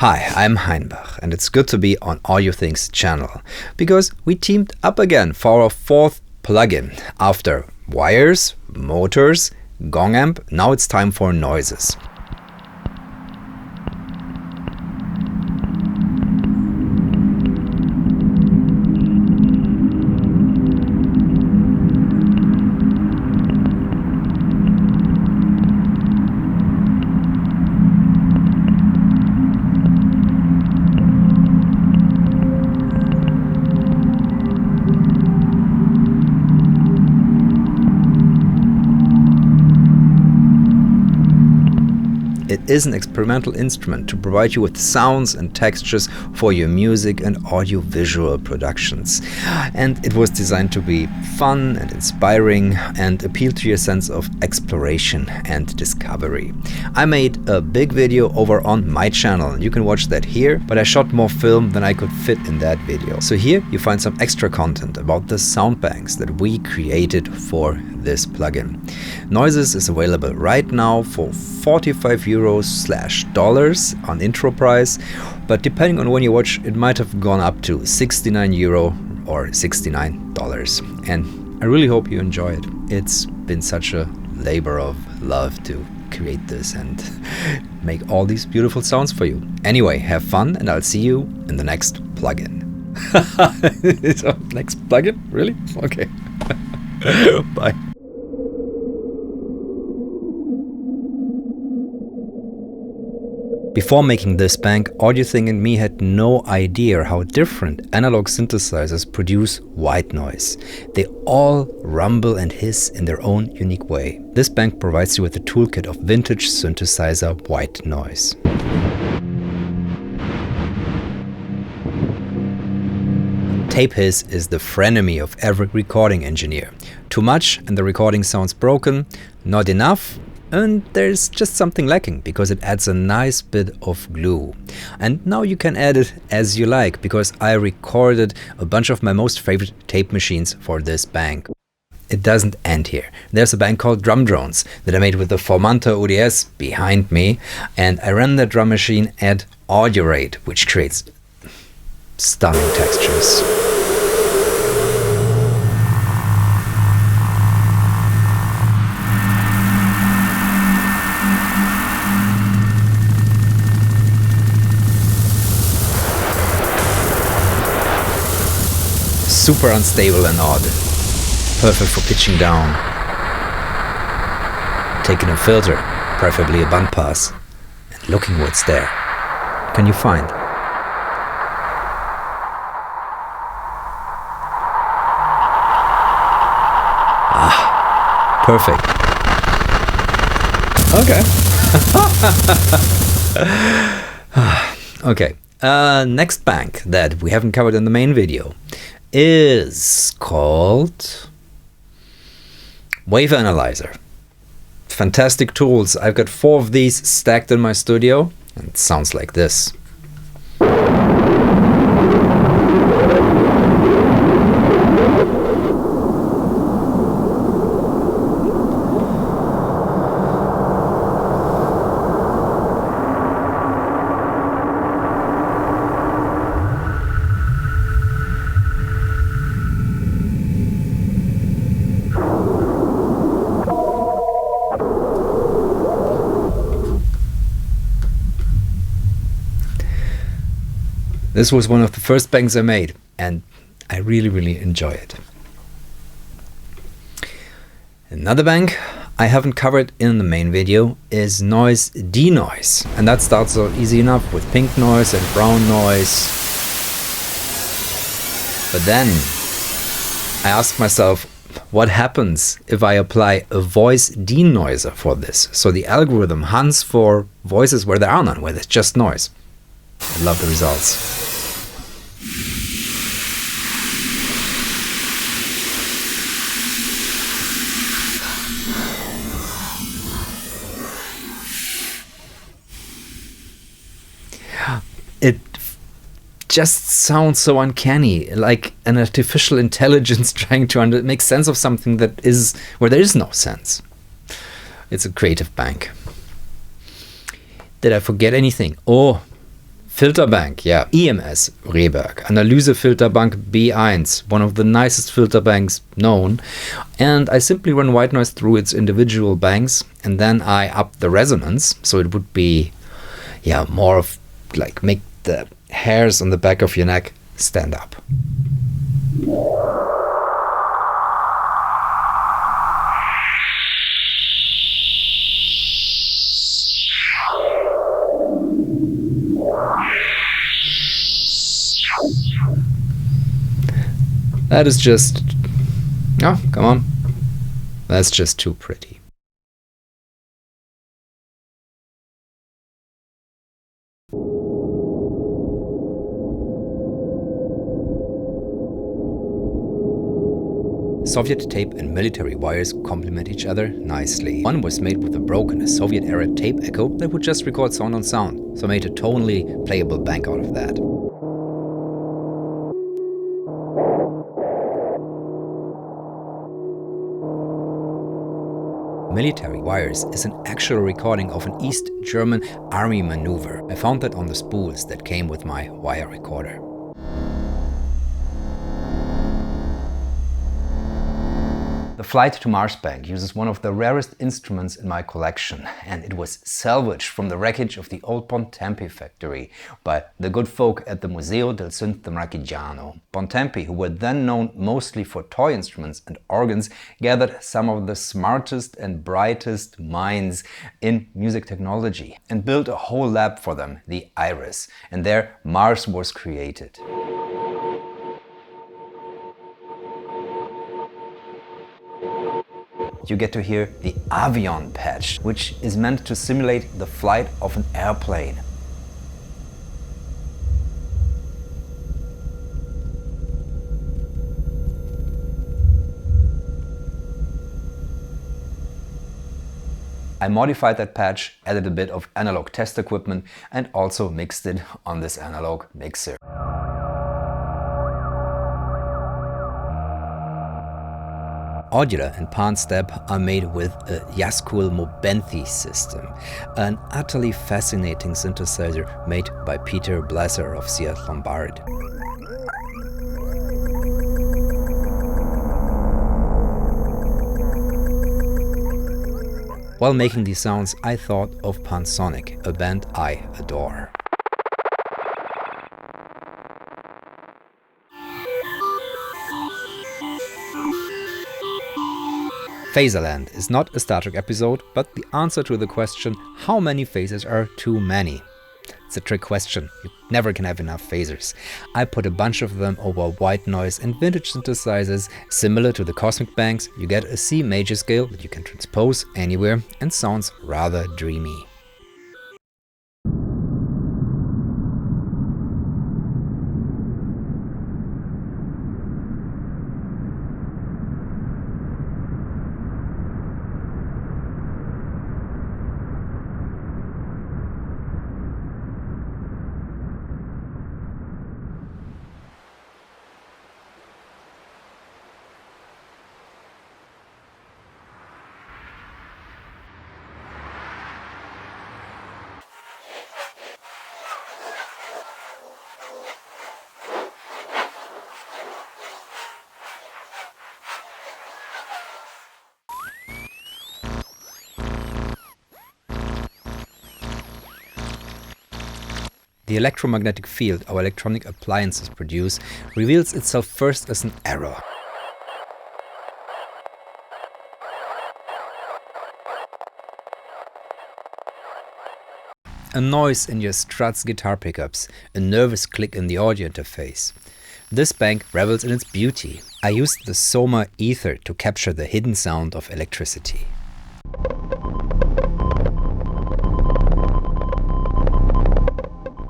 Hi, I'm Hainbach, and it's good to be on AudioThing's channel, because we teamed up again for our fourth plugin. After wires, motors, gong amp, now it's time for noises. It is an experimental instrument to provide you with sounds and textures for your music and audiovisual productions. And it was designed to be fun and inspiring and appeal to your sense of exploration and discovery. I made a big video over on my channel. You can watch that here, but I shot more film than I could fit in that video. So here you find some extra content about the Soundbanks that we created for this plugin. Noises is available right now for 45 euros/dollars on intro price, but depending on when you watch, it might have gone up to 69 euro or $69. And I really hope you enjoy it. It's been such a labor of love to create this and make all these beautiful sounds for you. Anyway, have fun, and I'll see you in the next plugin. Next plugin? Really? Okay. Bye. Before making this bank, AudioThing and me had no idea how different analog synthesizers produce white noise. They all rumble and hiss in their own unique way. This bank provides you with a toolkit of vintage synthesizer white noise. Tape hiss is the frenemy of every recording engineer. Too much and the recording sounds broken, not enough, and there's just something lacking because it adds a nice bit of glue. And now you can add it as you like, because I recorded a bunch of my most favorite tape machines for this bank. It doesn't end here. There's a bank called Drum Drones that I made with the Formanta ODS behind me, and I ran that drum machine at audio rate, which creates stunning textures. Super unstable and odd. Perfect for pitching down. Taking a filter, preferably a bandpass, and looking what's there. Can you find? Ah, perfect. Okay. Okay. Next bank that we haven't covered in the main video is called Wave Analyzer. Fantastic tools. I've got 4 of these stacked in my studio, and it sounds like this. This was one of the first banks I made, and I really enjoy it. Another bank I haven't covered in the main video is noise denoise, and that starts out easy enough with pink noise and brown noise. But then I asked myself, what happens if I apply a voice denoiser for this? So the algorithm hunts for voices where there are none, where there's just noise. I love the results. It just sounds so uncanny, like an artificial intelligence trying to make sense of something that is where there is no sense. It's a creative bank. Did I forget anything? Oh, Filterbank, yeah. EMS Rehberg, Analysefilterbank B1, one of the nicest filter banks known. And I simply run white noise through its individual banks, and then I up the resonance, so it would be, yeah, more of like make the hairs on the back of your neck stand up. That is just... oh, come on. That's just too pretty. Soviet tape and military wires complement each other nicely. One was made with a broken Soviet-era tape echo that would just record sound on sound, so I made a tonally playable bank out of that. Military Wires is an actual recording of an East German army maneuver. I found that on the spools that came with my wire recorder. The Flight to Mars bank uses one of the rarest instruments in my collection, and it was salvaged from the wreckage of the old Bontempi factory by the good folk at the Museo del Synth Marchigiano. Bontempi, who were then known mostly for toy instruments and organs, gathered some of the smartest and brightest minds in music technology and built a whole lab for them, the Iris, and there Mars was created. You get to hear the avion patch, which is meant to simulate the flight of an airplane. I modified that patch, added a bit of analog test equipment, and also mixed it on this analog mixer. Oddular and Pan Step are made with a Yaskul Mobenthi system, an utterly fascinating synthesizer made by Peter Blesser of Seat Lombard. While making these sounds, I thought of Pansonic, a band I adore. Phaserland is not a Star Trek episode, but the answer to the question, how many phasers are too many? It's a trick question. You never can have enough phasers. I put a bunch of them over white noise and vintage synthesizers. Similar to the Cosmic Banks, you get a C major scale that you can transpose anywhere and sounds rather dreamy. The electromagnetic field our electronic appliances produce reveals itself first as an error. A noise in your Strut's guitar pickups, a nervous click in the audio interface. This bank revels in its beauty. I used the Soma ether to capture the hidden sound of electricity.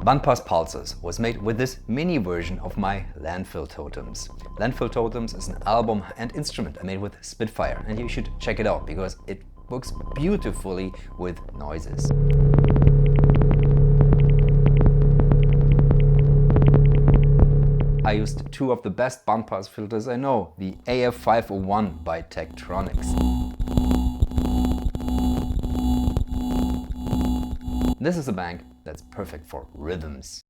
Bandpass Pulses was made with this mini version of my Landfill Totems. Landfill Totems is an album and instrument I made with Spitfire, and you should check it out because it works beautifully with noises. I used two of the best bandpass filters I know, the AF501 by Tektronix. This is a bank that's perfect for rhythms.